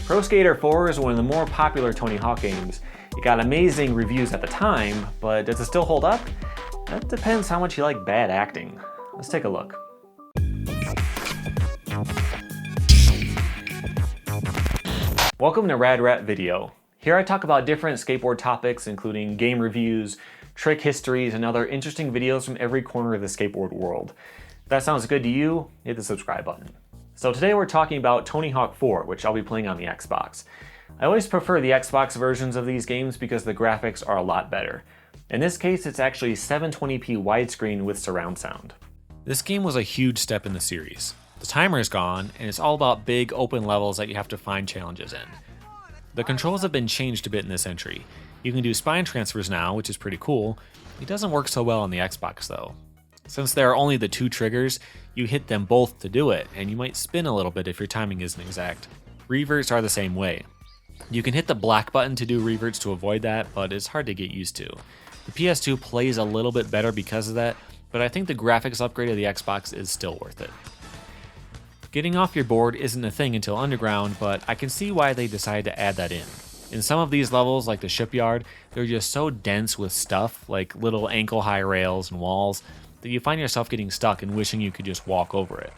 Pro Skater 4 is one of the more popular Tony Hawk games. It got amazing reviews at the time, but does it still hold up? That depends how much you like bad acting. Let's take a look. Welcome to Rad Rat Video. Here I talk about different skateboard topics, including game reviews, trick histories, and other interesting videos from every corner of the skateboard world. If that sounds good to you, hit the subscribe button. So today we're talking about Tony Hawk 4, which I'll be playing on the Xbox. I always prefer the Xbox versions of these games because the graphics are a lot better. In this case, it's actually 720p widescreen with surround sound. This game was a huge step in the series. The timer is gone, and it's all about big open levels that you have to find challenges in. The controls have been changed a bit in this entry. You can do spine transfers now, which is pretty cool. It doesn't work so well on the Xbox though. Since there are only the two triggers, you hit them both to do it, and you might spin a little bit if your timing isn't exact. Reverts are the same way. You can hit the black button to do reverts to avoid that, but it's hard to get used to. The PS2 plays a little bit better because of that, but I think the graphics upgrade of the Xbox is still worth it. Getting off your board isn't a thing until Underground, but I can see why they decided to add that in. In some of these levels, like the shipyard, they're just so dense with stuff, like little ankle-high rails and walls, that you find yourself getting stuck and wishing you could just walk over it.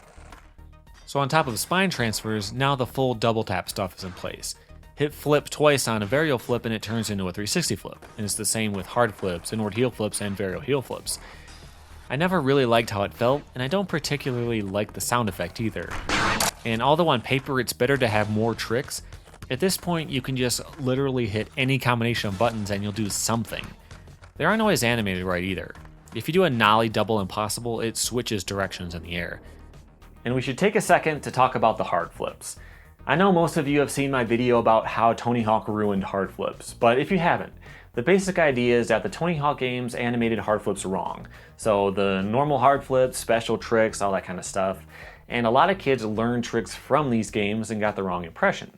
So on top of spine transfers, now the full double tap stuff is in place. Hit flip twice on a varial flip and it turns into a 360 flip, and it's the same with hard flips, inward heel flips, and varial heel flips. I never really liked how it felt, and I don't particularly like the sound effect either. And although on paper it's better to have more tricks, at this point you can just literally hit any combination of buttons and you'll do something. They aren't always animated right either. If you do a nollie double impossible, it switches directions in the air. And we should take a second to talk about the hard flips. I know most of you have seen my video about how Tony Hawk ruined hard flips, but if you haven't, the basic idea is that the Tony Hawk games animated hard flips wrong. So the normal hard flips, special tricks, all that kind of stuff. And a lot of kids learned tricks from these games and got the wrong impression.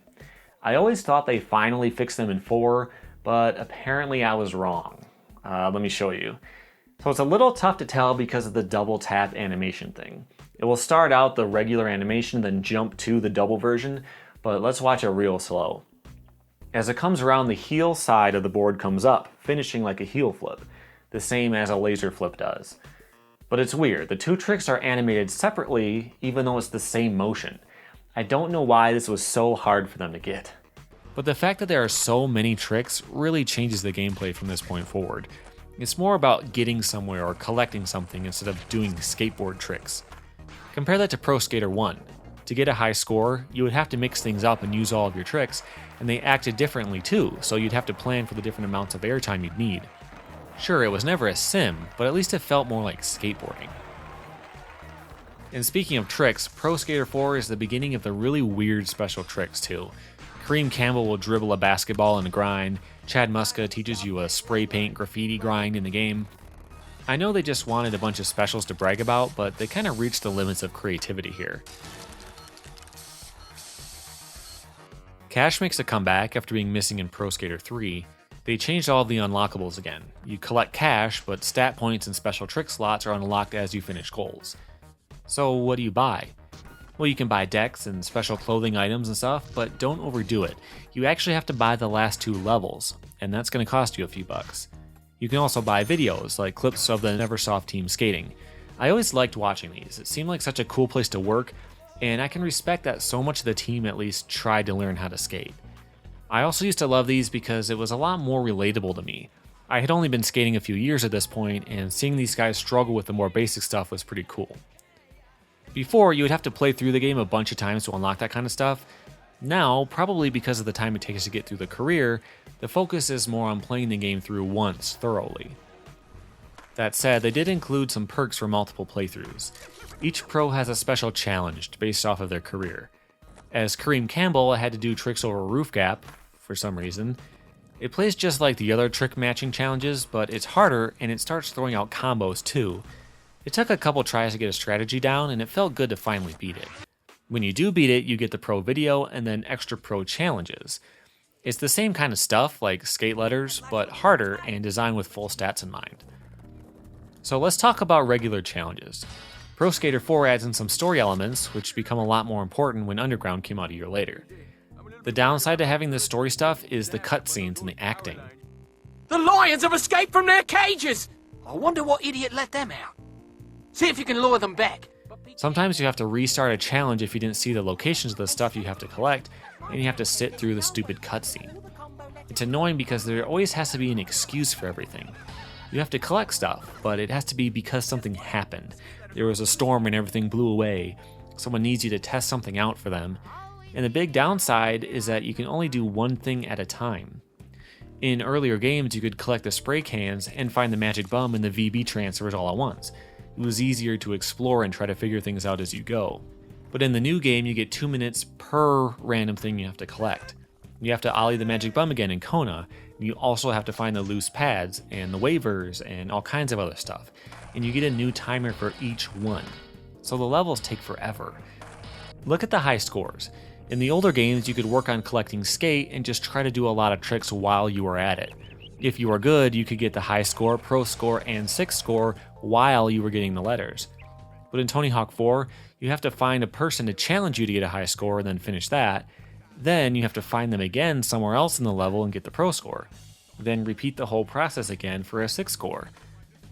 I always thought they finally fixed them in 4, but apparently I was wrong. Let me show you. So it's a little tough to tell because of the double tap animation thing. It will start out the regular animation, then jump to the double version, but let's watch it real slow. As it comes around, the heel side of the board comes up, finishing like a heel flip, the same as a laser flip does. But it's weird, the two tricks are animated separately even though it's the same motion. I don't know why this was so hard for them to get. But the fact that there are so many tricks really changes the gameplay from this point forward. It's more about getting somewhere or collecting something instead of doing skateboard tricks. Compare that to Pro Skater 1. To get a high score, you would have to mix things up and use all of your tricks, and they acted differently too, so you'd have to plan for the different amounts of airtime you'd need. Sure, it was never a sim, but at least it felt more like skateboarding. And speaking of tricks, Pro Skater 4 is the beginning of the really weird special tricks too. Kareem Campbell will dribble a basketball in a grind, Chad Muska teaches you a spray paint graffiti grind in the game. I know they just wanted a bunch of specials to brag about, but they kind of reached the limits of creativity here. Cash makes a comeback after being missing in Pro Skater 3. They changed all of the unlockables again. You collect cash, but stat points and special trick slots are unlocked as you finish goals. So what do you buy? Well, you can buy decks and special clothing items and stuff, but don't overdo it. You actually have to buy the last 2 levels, and that's going to cost you a few bucks. You can also buy videos, like clips of the Neversoft team skating. I always liked watching these. It seemed like such a cool place to work, and I can respect that so much of the team at least tried to learn how to skate. I also used to love these because it was a lot more relatable to me. I had only been skating a few years at this point, and seeing these guys struggle with the more basic stuff was pretty cool. Before, you would have to play through the game a bunch of times to unlock that kind of stuff. Now, probably because of the time it takes to get through the career, the focus is more on playing the game through once thoroughly. That said, they did include some perks for multiple playthroughs. Each pro has a special challenge based off of their career. As Kareem Campbell, I had to do tricks over a roof gap, for some reason. It plays just like the other trick matching challenges, but it's harder and it starts throwing out combos too. It took a couple tries to get a strategy down, and it felt good to finally beat it. When you do beat it, you get the pro video and then extra pro challenges. It's the same kind of stuff, like skate letters, but harder and designed with full stats in mind. So let's talk about regular challenges. Pro Skater 4 adds in some story elements, which become a lot more important when Underground came out a year later. The downside to having this story stuff is the cutscenes and the acting. The lions have escaped from their cages! I wonder what idiot let them out. See if you can lure them back. Sometimes you have to restart a challenge if you didn't see the locations of the stuff you have to collect, and you have to sit through the stupid cutscene. It's annoying because there always has to be an excuse for everything. You have to collect stuff, but it has to be because something happened. There was a storm and everything blew away. Someone needs you to test something out for them. And the big downside is that you can only do one thing at a time. In earlier games, you could collect the spray cans and find the magic bum and the VB transfers all at once. It was easier to explore and try to figure things out as you go. But in the new game, you get 2 minutes per random thing you have to collect. You have to ollie the magic bum again in Kona, and you also have to find the loose pads and the waivers and all kinds of other stuff. And you get a new timer for each one. So the levels take forever. Look at the high scores. In the older games, you could work on collecting skate and just try to do a lot of tricks while you were at it. If you were good, you could get the high score, pro score, and 6 score while you were getting the letters. But in Tony Hawk 4, you have to find a person to challenge you to get a high score and then finish that. Then you have to find them again somewhere else in the level and get the pro score. Then repeat the whole process again for a 6 score.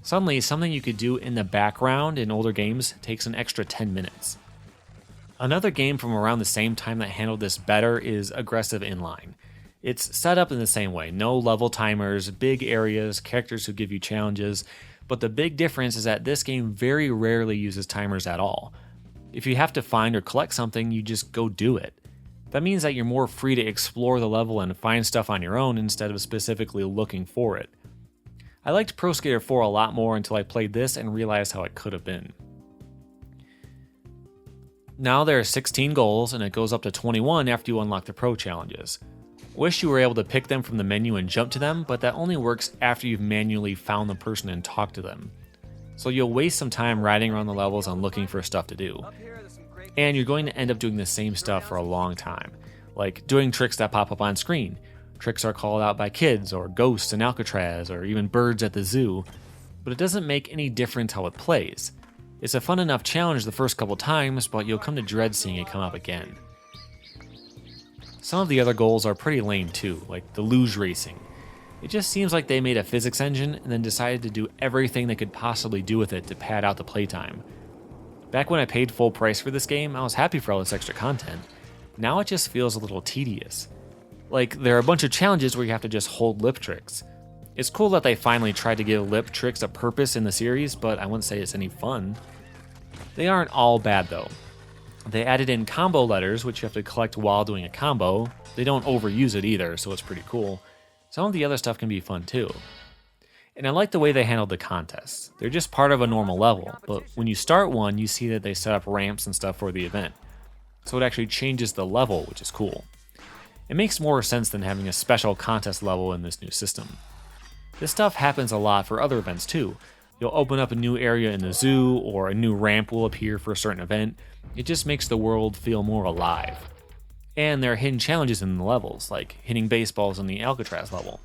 Suddenly, something you could do in the background in older games takes an extra 10 minutes. Another game from around the same time that handled this better is Aggressive Inline. It's set up in the same way, no level timers, big areas, characters who give you challenges, but the big difference is that this game very rarely uses timers at all. If you have to find or collect something, you just go do it. That means that you're more free to explore the level and find stuff on your own instead of specifically looking for it. I liked Pro Skater 4 a lot more until I played this and realized how it could have been. Now there are 16 goals and it goes up to 21 after you unlock the pro challenges. Wish you were able to pick them from the menu and jump to them, but that only works after you've manually found the person and talked to them. So you'll waste some time riding around the levels and looking for stuff to do. And you're going to end up doing the same stuff for a long time, like doing tricks that pop up on screen. Tricks are called out by kids, or ghosts in Alcatraz, or even birds at the zoo, but it doesn't make any difference how it plays. It's a fun enough challenge the first couple times, but you'll come to dread seeing it come up again. Some of the other goals are pretty lame too, like the luge racing. It just seems like they made a physics engine and then decided to do everything they could possibly do with it to pad out the playtime. Back when I paid full price for this game, I was happy for all this extra content. Now it just feels a little tedious. Like, there are a bunch of challenges where you have to just hold lip tricks. It's cool that they finally tried to give lip tricks a purpose in the series, but I wouldn't say it's any fun. They aren't all bad though. They added in combo letters, which you have to collect while doing a combo. They don't overuse it either, so it's pretty cool. Some of the other stuff can be fun too. And I like the way they handled the contests. They're just part of a normal level, but when you start one, you see that they set up ramps and stuff for the event. So it actually changes the level, which is cool. It makes more sense than having a special contest level in this new system. This stuff happens a lot for other events too. You'll open up a new area in the zoo, or a new ramp will appear for a certain event. It just makes the world feel more alive. And there are hidden challenges in the levels, like hitting baseballs in the Alcatraz level.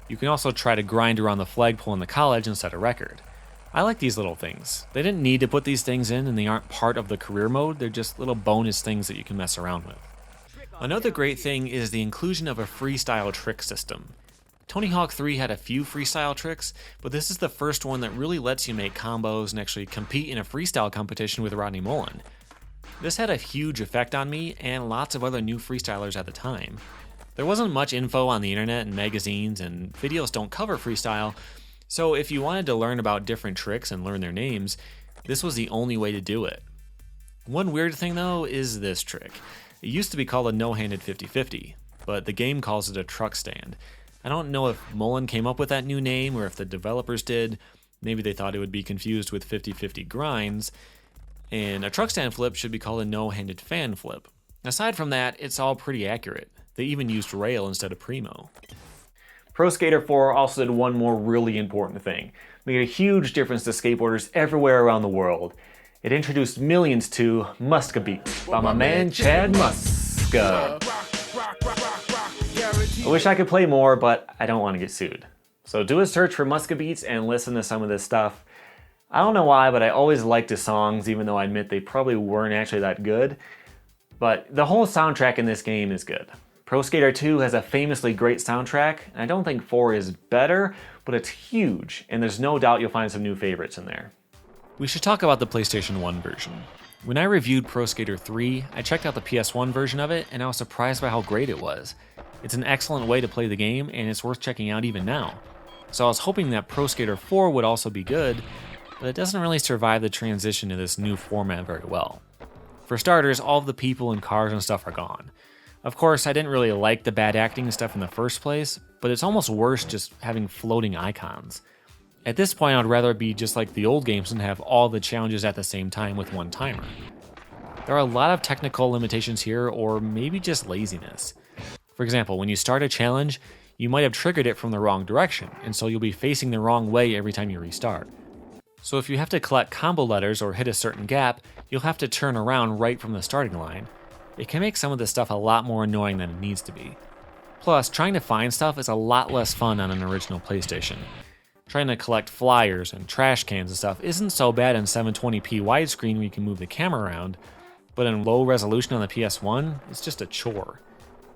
You can also try to grind around the flagpole in the college and set a record. I like these little things. They didn't need to put these things in, and they aren't part of the career mode. They're just little bonus things that you can mess around with. Another great thing is the inclusion of a freestyle trick system. Tony Hawk 3 had a few freestyle tricks, but this is the first one that really lets you make combos and actually compete in a freestyle competition with Rodney Mullen. This had a huge effect on me and lots of other new freestylers at the time. There wasn't much info on the internet and magazines, and videos don't cover freestyle, so if you wanted to learn about different tricks and learn their names, this was the only way to do it. One weird thing though is this trick. It used to be called a no-handed 50-50, but the game calls it a truck stand. I don't know if Mullen came up with that new name or if the developers did. Maybe they thought it would be confused with 50-50 grinds, and a truck stand flip should be called a no-handed fan flip. Aside from that, it's all pretty accurate. They even used rail instead of primo. Pro Skater 4 also did one more really important thing. Made a huge difference to skateboarders everywhere around the world. It introduced millions to Muska Beats by my man Chad Muska. I wish I could play more, but I don't want to get sued. So do a search for Muska Beats and listen to some of this stuff. I don't know why, but I always liked his songs, even though I admit they probably weren't actually that good. But the whole soundtrack in this game is good. Pro Skater 2 has a famously great soundtrack, and I don't think 4 is better, but it's huge, and there's no doubt you'll find some new favorites in there. We should talk about the PlayStation 1 version. When I reviewed Pro Skater 3, I checked out the PS1 version of it, and I was surprised by how great it was. It's an excellent way to play the game, and it's worth checking out even now. So I was hoping that Pro Skater 4 would also be good, but it doesn't really survive the transition to this new format very well. For starters, all of the people and cars and stuff are gone. Of course, I didn't really like the bad acting and stuff in the first place, but it's almost worse just having floating icons. At this point, I'd rather be just like the old games and have all the challenges at the same time with one timer. There are a lot of technical limitations here, or maybe just laziness. For example, when you start a challenge, you might have triggered it from the wrong direction, and so you'll be facing the wrong way every time you restart. So if you have to collect combo letters or hit a certain gap, you'll have to turn around right from the starting line. It can make some of this stuff a lot more annoying than it needs to be. Plus, trying to find stuff is a lot less fun on an original PlayStation. Trying to collect flyers and trash cans and stuff isn't so bad in 720p widescreen where you can move the camera around, but in low resolution on the PS1, it's just a chore.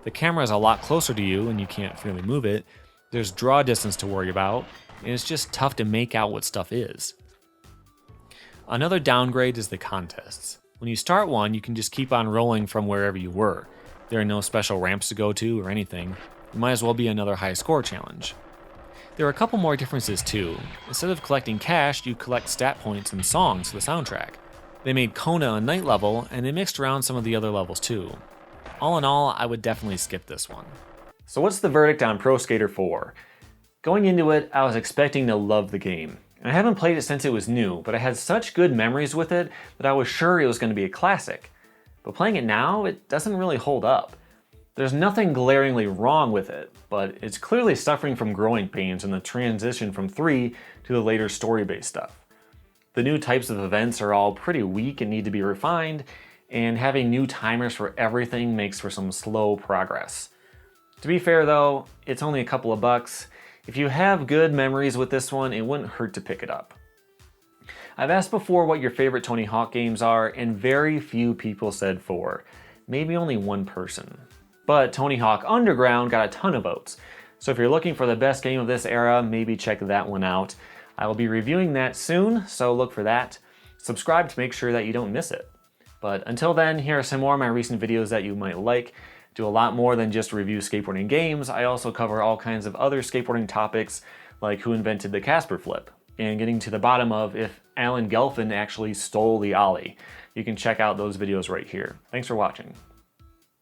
The camera is a lot closer to you and you can't freely move it, there's draw distance to worry about, and it's just tough to make out what stuff is. Another downgrade is the contests. When you start one, you can just keep on rolling from wherever you were. There are no special ramps to go to or anything. It might as well be another high score challenge. There are a couple more differences too. Instead of collecting cash, you collect stat points and songs for the soundtrack. They made Kona a night level, and they mixed around some of the other levels too. All in all, I would definitely skip this one. So what's the verdict on Pro Skater 4? Going into it, I was expecting to love the game. And I haven't played it since it was new, but I had such good memories with it that I was sure it was going to be a classic. But playing it now, it doesn't really hold up. There's nothing glaringly wrong with it, but it's clearly suffering from growing pains in the transition from 3 to the later story-based stuff. The new types of events are all pretty weak and need to be refined, and having new timers for everything makes for some slow progress. To be fair though, it's only a couple of bucks. If you have good memories with this one, it wouldn't hurt to pick it up. I've asked before what your favorite Tony Hawk games are, and very few people said 4. Maybe only one person. But Tony Hawk Underground got a ton of votes. So if you're looking for the best game of this era, maybe check that one out. I will be reviewing that soon, so look for that. Subscribe to make sure that you don't miss it. But until then, here are some more of my recent videos that you might like. Do a lot more than just review skateboarding games. I also cover all kinds of other skateboarding topics, like who invented the Casper flip, and getting to the bottom of if Alan Gelfand actually stole the ollie. You can check out those videos right here. Thanks for watching.